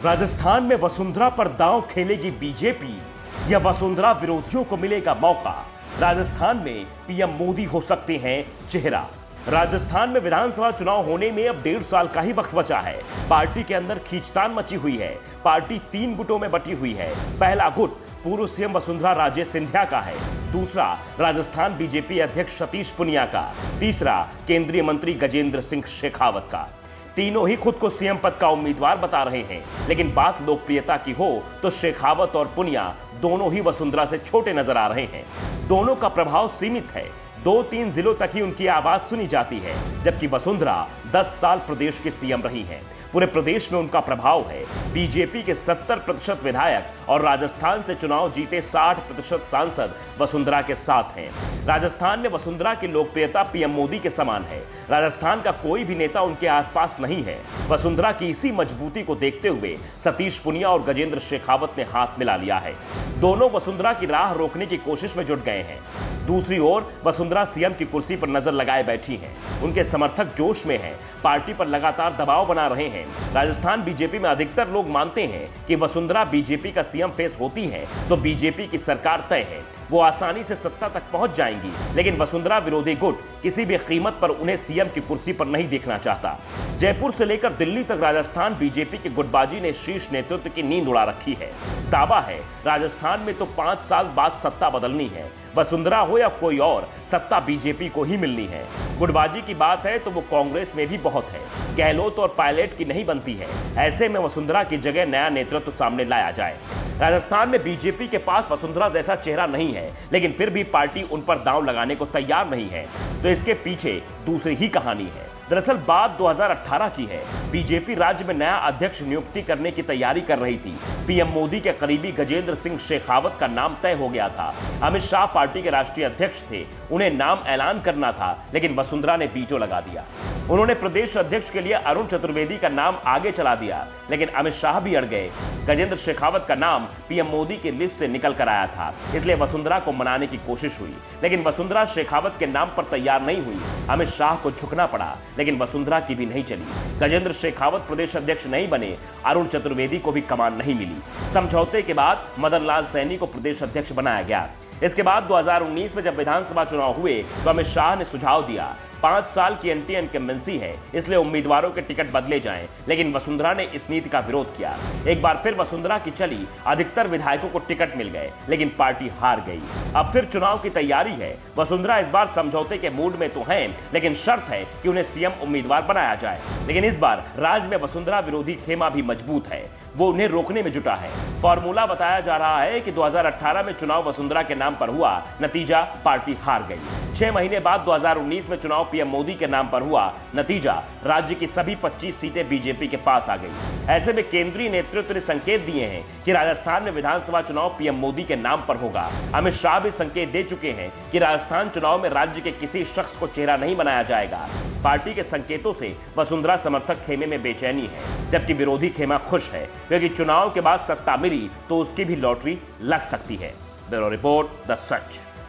राजस्थान में वसुंधरा पर दांव खेलेगी बीजेपी या वसुंधरा विरोधियों को मिलेगा मौका। राजस्थान में पीएम मोदी हो सकते हैं चेहरा। राजस्थान में विधानसभा चुनाव होने में अब 1.5 साल का ही वक्त बचा है। पार्टी के अंदर खींचतान मची हुई है। पार्टी 3 गुटों में बटी हुई है। पहला गुट पूर्व सीएम वसुंधरा राजे सिंधिया का है, दूसरा राजस्थान बीजेपी अध्यक्ष सतीश पुनिया का, तीसरा केंद्रीय मंत्री गजेंद्र सिंह शेखावत का। तीनों ही खुद को सीएम पद का उम्मीदवार बता रहे हैं, लेकिन बात लोकप्रियता की हो तो शेखावत और पुनिया दोनों ही वसुंधरा से छोटे नजर आ रहे हैं। दोनों का प्रभाव सीमित है, 2-3 जिलों तक ही उनकी आवाज सुनी जाती है, जबकि वसुंधरा 10 साल प्रदेश के सीएम रही हैं। पूरे प्रदेश में उनका प्रभाव है। बीजेपी के 70% विधायक और राजस्थान से चुनाव जीते 60% सांसद वसुंधरा के साथ हैं। राजस्थान में वसुंधरा की लोकप्रियता पीएम मोदी के समान है। राजस्थान का कोई भी नेता उनके आसपास नहीं है। वसुंधरा की इसी मजबूती को देखते हुए सतीश पुनिया और गजेंद्र शेखावत ने हाथ मिला लिया है। दोनों वसुंधरा की राह रोकने की कोशिश में जुट गए हैं। दूसरी ओर वसुंधरा सीएम की कुर्सी पर नजर लगाए बैठी हैं। उनके समर्थक जोश में हैं, पार्टी पर लगातार दबाव बना रहे हैं। राजस्थान बीजेपी में अधिकतर लोग मानते हैं कि वसुंधरा बीजेपी का सीएम फेस होती है तो बीजेपी की सरकार तय है, वो आसानी से सत्ता तक पहुंच जाएंगी। लेकिन वसुंधरा विरोधी गुट किसी भी कीमत पर उन्हें सीएम की कुर्सी पर नहीं देखना चाहता। जयपुर से लेकर दिल्ली तक राजस्थान बीजेपी की गुटबाजी ने शीर्ष नेतृत्व की नींद उड़ा रखी है। दावा है राजस्थान में तो 5 साल बाद सत्ता बदलनी है। वसुंधरा हो या कोई और, सत्ता बीजेपी को ही मिलनी है। गुटबाजी की बात है तो वो कांग्रेस में भी बहुत है। गहलोत और पायलट की नहीं बनती है। ऐसे में वसुंधरा की जगह नया नेतृत्व सामने लाया जाए। राजस्थान में बीजेपी के पास वसुंधरा जैसा चेहरा नहीं है, लेकिन फिर भी पार्टी उन पर दांव लगाने को तैयार नहीं है। तो इसके पीछे दूसरी ही कहानी है। दरअसल बात 2018 की है। बीजेपी राज्य में नया अध्यक्ष नियुक्ति करने की तैयारी कर रही थी। पीएम मोदी के करीबी गजेंद्र सिंह शेखावत का नाम तय हो गया था। अमित शाह पार्टी के राष्ट्रीय अध्यक्ष थे, उन्हें नाम ऐलान करना था, लेकिन वसुंधरा ने वीटो लगा दिया। उन्होंने प्रदेश अध्यक्ष के लिए अरुण चतुर्वेदी का नाम आगे चला दिया, लेकिन अमित शाह भी अड़ गए। गजेंद्र शेखावत का नाम पीएम मोदी की लिस्ट से निकल कर आया था, इसलिए वसुंधरा को मनाने की कोशिश हुई, लेकिन वसुंधरा शेखावत के नाम पर तैयार नहीं हुई। अमित शाह को झुकना पड़ा, लेकिन वसुंधरा की भी नहीं चली। गजेंद्र शेखावत प्रदेश अध्यक्ष नहीं बने, अरुण चतुर्वेदी को भी कमान नहीं मिली। समझौते के बाद मदन लाल सैनी को प्रदेश अध्यक्ष बनाया गया। इसके बाद 2019 में जब विधानसभा चुनाव हुए तो अमित शाह ने सुझाव दिया 5 साल की एंटी इनकम्बेंसी है, इसलिए उम्मीदवारों के टिकट बदले जाएं, लेकिन वसुंधरा ने इस नीति का विरोध किया। एक बार फिर वसुंधरा की चली, अधिकतर विधायकों को टिकट मिल गए, लेकिन पार्टी हार गई। अब फिर चुनाव की तैयारी है। वसुंधरा इस बार समझौते के मूड में तो हैं, लेकिन शर्त है कि उन्हें सीएम उम्मीदवार बनाया जाए। लेकिन इस बार राज्य में वसुंधरा विरोधी खेमा भी मजबूत है, वो उन्हें रोकने में जुटा है। फॉर्मूला बताया जा रहा है कि 2018 में चुनाव वसुंधरा के नाम पर हुआ, नतीजा पार्टी हार गई। 6 महीने बाद 2019 में चुनाव पीएम मोदी के नाम पर हुआ, नतीजा राज्य की सभी 25 सीटें बीजेपी के पास आ गई। ऐसे में केंद्रीय नेतृत्व ने संकेत दिए हैं कि राजस्थान में विधानसभा चुनाव पीएम मोदी के नाम पर होगा। अमित शाह भी संकेत दे चुके हैं कि राजस्थान चुनाव में राज्य के किसी शख्स को चेहरा नहीं बनाया जाएगा। पार्टी के संकेतों से वसुंधरा समर्थक खेमे में बेचैनी है, जबकि विरोधी खेमा खुश है, क्योंकि चुनाव के बाद सत्ता मिली तो उसकी भी लॉटरी लग सकती है। Bureau report, the such.